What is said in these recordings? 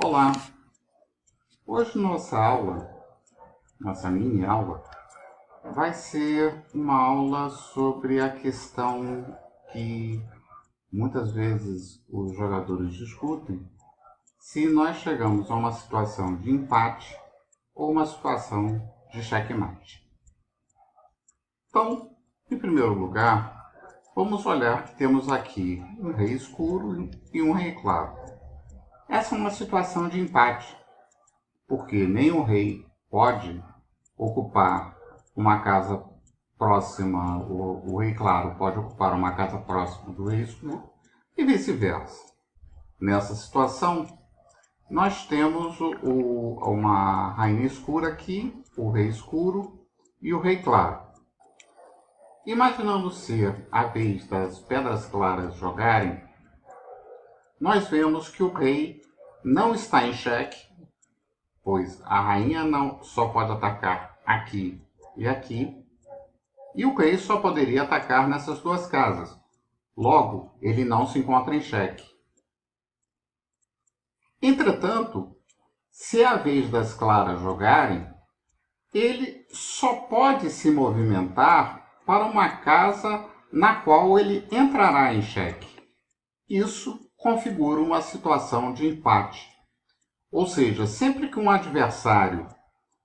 Olá! Hoje nossa mini aula, vai ser uma aula sobre a questão que muitas vezes os jogadores discutem, se nós chegamos a uma situação de empate ou uma situação de xeque-mate. Então, em primeiro lugar, vamos olhar que temos aqui um rei escuro e um rei claro. Essa é uma situação de empate, porque nem o rei pode ocupar uma casa próxima, o rei claro pode ocupar uma casa próxima do rei escuro e vice-versa. Nessa situação, nós temos uma rainha escura aqui, o rei escuro e o rei claro. Imaginando ser a vez das pedras claras jogarem, nós vemos que o rei não está em xeque, pois a rainha não só pode atacar aqui e aqui, e o rei só poderia atacar nessas duas casas. Logo, ele não se encontra em xeque. Entretanto, se é a vez das claras jogarem, ele só pode se movimentar para uma casa na qual ele entrará em xeque. Isso configura uma situação de empate. Ou seja, sempre que um adversário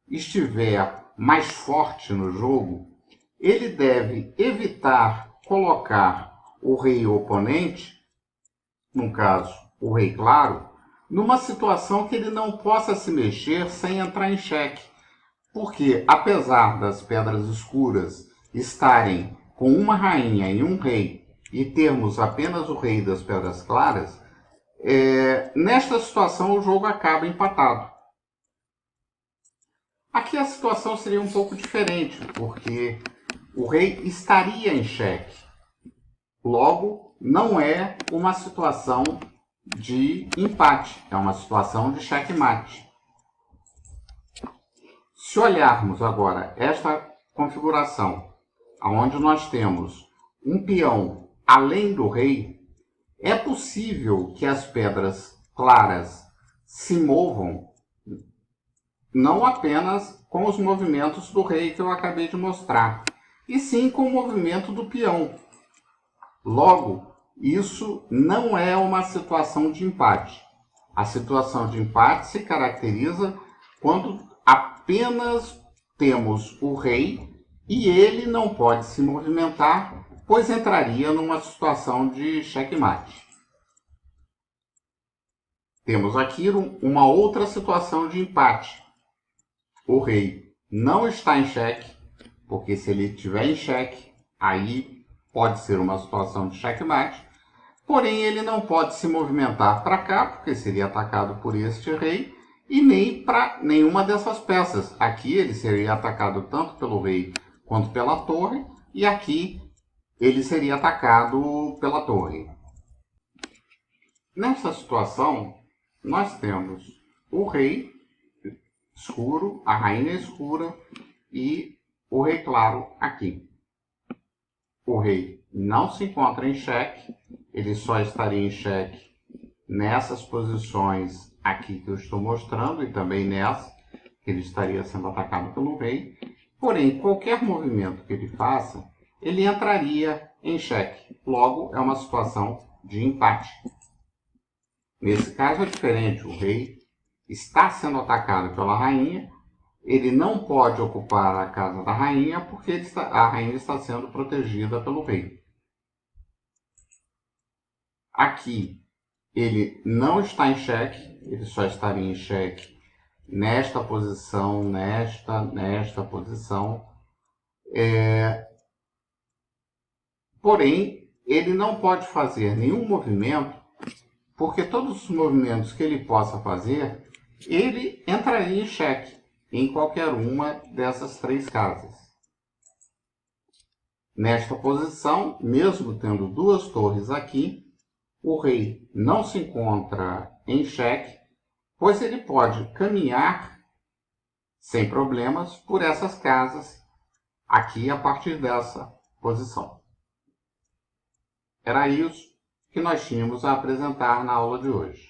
estiver mais forte no jogo, ele deve evitar colocar o rei oponente, no caso o rei claro, numa situação que ele não possa se mexer sem entrar em xeque. Porque, apesar das pedras escuras estarem com uma rainha e um rei e termos apenas o rei das pedras claras, nesta situação o jogo acaba empatado. Aqui a situação seria um pouco diferente, porque o rei estaria em xeque. Logo, não é uma situação de empate, é uma situação de xeque-mate. Se olharmos agora esta configuração, onde nós temos um peão além do rei, é possível que as pedras claras se movam não apenas com os movimentos do rei que eu acabei de mostrar, e sim com o movimento do peão. Logo, isso não é uma situação de empate. A situação de empate se caracteriza quando apenas temos o rei e ele não pode se movimentar, pois entraria numa situação de xeque-mate. Temos aqui uma outra situação de empate. O rei não está em xeque, porque se ele estiver em xeque, aí pode ser uma situação de xeque-mate. Porém, ele não pode se movimentar para cá, porque seria atacado por este rei, e nem para nenhuma dessas peças. Aqui ele seria atacado tanto pelo rei quanto pela torre, e aqui ele seria atacado pela torre. Nessa situação, nós temos o rei escuro, a rainha escura e o rei claro aqui. O rei não se encontra em xeque, ele só estaria em xeque nessas posições aqui que eu estou mostrando e também nessa, que ele estaria sendo atacado pelo rei. Porém, qualquer movimento que ele faça, ele entraria em xeque. Logo, é uma situação de empate. Nesse caso é diferente, o rei está sendo atacado pela rainha, ele não pode ocupar a casa da rainha porque a rainha está sendo protegida pelo rei. Aqui ele não está em xeque, ele só estaria em xeque nesta posição, nesta posição. Porém, ele não pode fazer nenhum movimento, porque todos os movimentos que ele possa fazer, ele entraria em xeque em qualquer uma dessas três casas. Nesta posição, mesmo tendo duas torres aqui, o rei não se encontra em xeque, pois ele pode caminhar sem problemas por essas casas aqui a partir dessa posição. Era isso que nós tínhamos a apresentar na aula de hoje.